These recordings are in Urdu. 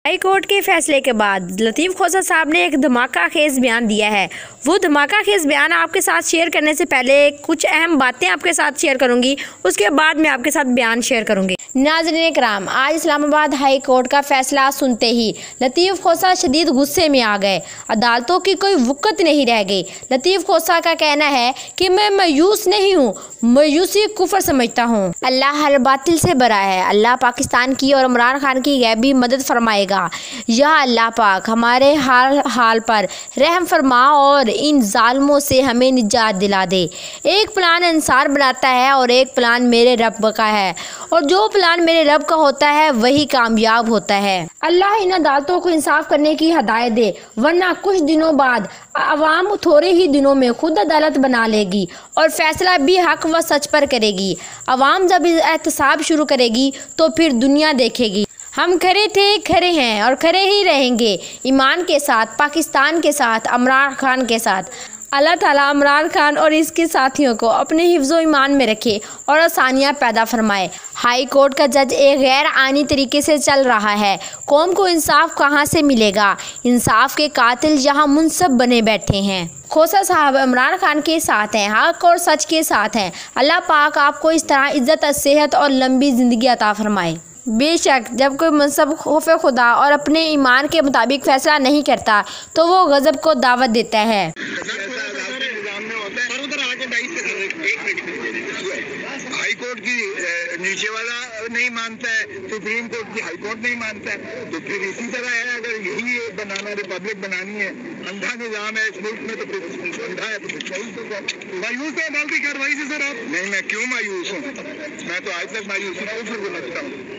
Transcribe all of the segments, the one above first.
ہائی کورٹ کے فیصلے کے بعد لطیف کھوسہ صاحب نے ایک دھماکہ خیز بیان دیا ہے۔ وہ دھماکہ خیز بیان آپ کے ساتھ شیئر کرنے سے پہلے کچھ اہم باتیں آپ کے ساتھ شیئر کروں گی، اس کے بعد میں آپ کے ساتھ بیان شیئر کروں گی۔ ناظرین کرام، آج اسلام آباد ہائی کورٹ کا فیصلہ سنتے ہی لطیف کھوسہ شدید غصے میں آ گئے۔ عدالتوں کی کوئی وقت نہیں رہ گئی۔ لطیف کھوسہ کا کہنا ہے کہ میں مایوس نہیں ہوں، مایوسی کفر سمجھتا ہوں۔ اللہ ہر باطل سے برا ہے۔ اللہ پاکستان کی اور عمران خان کی غیبی مدد فرمائے گا۔ یا اللہ پاک ہمارے حال پر رحم فرما اور ان ظالموں سے ہمیں نجات دلا دے۔ ایک پلان انسان بناتا ہے اور ایک پلان میرے رب کا ہے، اور جو پلان میرے رب کا ہوتا ہے وہی کامیاب ہوتا ہے۔ اللہ ان عدالتوں کو انصاف کرنے کی ہدایت دے، ورنہ کچھ دنوں بعد عوام تھوڑے ہی دنوں میں خود عدالت بنا لے گی اور فیصلہ بھی حق و سچ پر کرے گی۔ عوام جب احتساب شروع کرے گی تو پھر دنیا دیکھے گی۔ ہم کھڑے تھے، کھڑے ہیں اور کھڑے ہی رہیں گے، ایمان کے ساتھ، پاکستان کے ساتھ، عمران خان کے ساتھ۔ اللہ تعالیٰ عمران خان اور اس کے ساتھیوں کو اپنے حفظ و ایمان میں رکھے اور آسانیاں پیدا فرمائے۔ ہائی کورٹ کا جج ایک غیر آئینی طریقے سے چل رہا ہے۔ قوم کو انصاف کہاں سے ملے گا؟ انصاف کے قاتل یہاں منصب بنے بیٹھے ہیں۔ کھوسہ صاحب عمران خان کے ساتھ ہیں، حق اور سچ کے ساتھ ہیں۔ اللہ پاک آپ کو اس طرح عزت، صحت اور لمبی زندگی عطا فرمائے۔ بے شک جب کوئی منصب خوف خدا اور اپنے ایمان کے مطابق فیصلہ نہیں کرتا تو وہ غضب کو دعوت دیتا ہے۔ ہائی کورٹ کی نیچے والا نہیں مانتا ہے، سپریم کورٹ کی ہائی کورٹ نہیں مانتا ہے، تو پھر اسی طرح ہے۔ اگر یہی بنانا، ریپبلک بنانی ہے، اندھا نظام ہے اس ملک میں، تو پھر اندھا ہے تو پھر صحیح تو مایوس ہے عدالتی کارروائی سے سر آپ؟ نہیں، میں کیوں مایوس ہوں؟ میں تو آج تک مایوس ہوں لگتا ہوں۔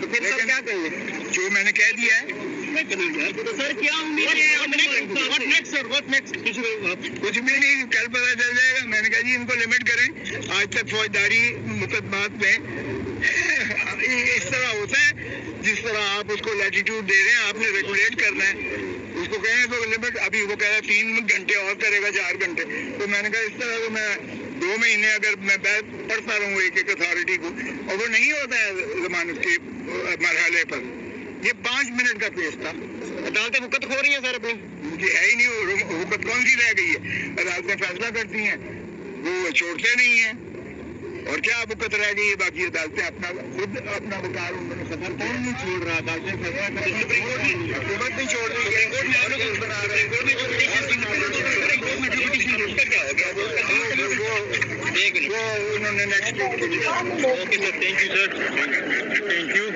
تو پھر سر کیا کہیں گے؟ جو میں نے کہہ دیا ہے سر، کیا امید ہے؟ کچھ بھی نہیں، کل پتہ چل جائے گا۔ میں نے کہا جی ان کو لمٹ کریں۔ آج تک فوجداری مقدمات میں اس طرح ہوتا ہے، جس طرح آپ اس کو لیٹیٹیوڈ دے رہے ہیں، آپ نے ریگولیٹ کرنا ہے۔ اس کو کہیں تو لمٹ، ابھی وہ کہہ رہا ہے 3 گھنٹے اور کرے گا، 4 گھنٹے۔ تو میں نے کہا اس طرح تو میں 2 مہینے اگر میں پڑھتا رہوں ایک اتھارٹی کو، اور وہ نہیں ہوتا ہے ضمانت کے مرحلے پر۔ یہ 5 منٹ کا کیس تھا۔ عدالتیں وقت کھو رہی ہیں سر اپنی، مجھے ہے ہی نہیں وقت کون سی رہ گئی ہے۔ عدالتیں فیصلہ کرتی ہیں، وہ چھوڑتے نہیں ہیں، اور کیا وقت رہ گئی ہے؟ باقی عدالتیں خود اپنا وقار سفر کون نہیں چھوڑ رہا، عدالتیں حکومت نہیں چھوڑ رہی ہے، بنا رہے ہیں۔ وہ انہوں نے نیکسٹ ویک کے لیے۔ Okay sir, thank you sir, thank you.